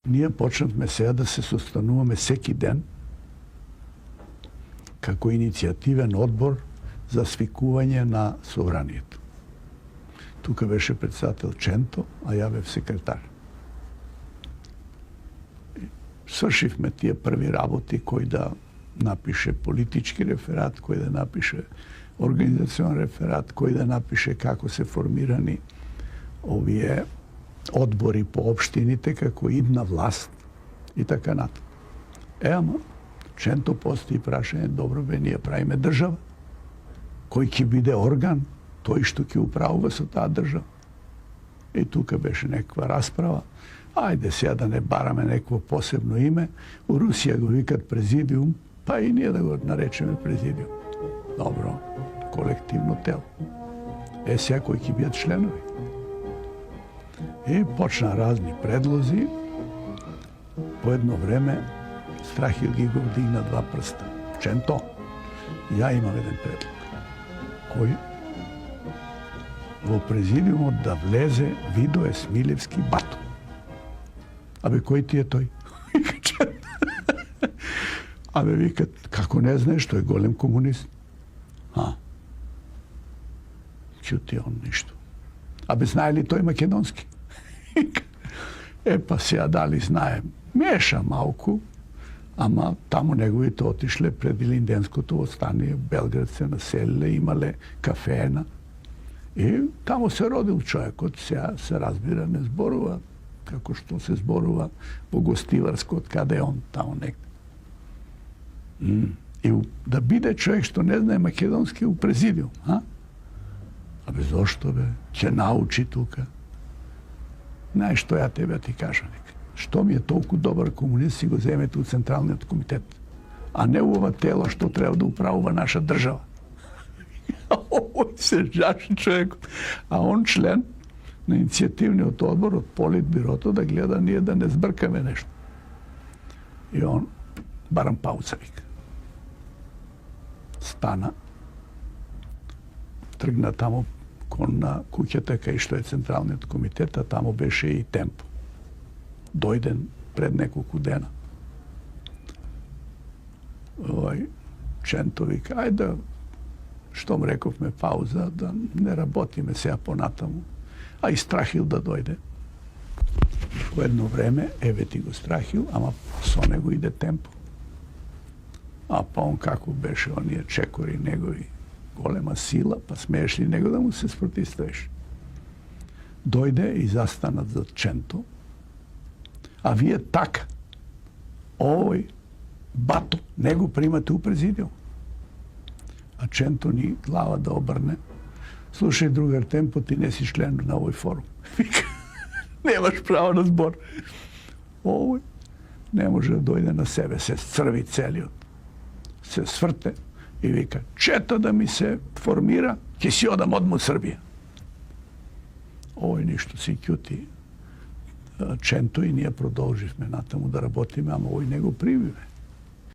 Ние почнавме сега да се состануваме всеки ден како иницијативен одбор за свикување на собранието. Тука беше председател Ченто, а ја бев секретар. Свршивме тие први работи, кој да напише политички реферат, кој да напише организационен реферат, кој да напише како се формирани овие одбори по општините како идна власт и така натаму. Ама, Ченто постои прашање, добро бе, ние правиме држава. Кој ќе биде орган, тој што ќе управува со таа држава. И тука беше некаква расправа. Ајде сега да не бараме некакво посебно име. У Русија го викат президиум, па и ние да го наречеме президиум. Добро, колективно тело. Сега кои ќе бидат членови. И почна разни предлози. По едно време Страхил Гигов дигна два прста. Ченто, ја имам еден предлог. Кој? Во президиумот да влезе Видое Смилевски Бато. Абе, кој ти е тој? Абе, викат, како не знаеш, тој е голем комунист. Чути он ништо. Абе, знае ли тој македонски? Па сега дали знае. Меша малку, ама таму неговите отишле пред Илинденското восстание, Белград се населиле, имале кафеена. И таму се родил човекот, сега се разбира, не зборува како што се зборува во Гостиварско, од каде е он, таму некде. И да биде човек што не знае македонски у президиум, Абе, зошто бе? Ќе научи тука. Знаеш што ја тебе ти кажа, нека. Што ми е толку добар комунист, си го земете у Централниот комитет, а не у ова тело што треба да управува наша држава. Овој се жаши човекот. А он член на иницијативниот одбор од Политбирото да гледа ние да не збркаме нешто. И он, барам пауза, вика. Стана, тргна таму кон на куќата кај што е Централниот комитет, а таму беше и Темпо. Дојден пред неколку дена. Ченто вика, ајде, штом рековме пауза, да не работиме сега понатаму. А и Страхил да дојде. По едно време, еве ти го Страхил, ама со него иде Темпо. А па он како беше, оние чекори негови, голема сила, па смееш ли него да му се спротивставиш? Дојде и застанат за Ченто, а вие така, овој Бато, него примате у президиум. А Ченто ни глава да обрне. Слушај, другар Темпо, ти не си член на овој форум. Вика, немаш право на збор. Овој не може да дојде на себе, се сцрви целиот. Се сврте и вика, чета да ми се формира, ќе си одам одма од Србија. Овој ништо си ќути Ченто и ние продолживме натаму да работиме, ама овој не го примиме.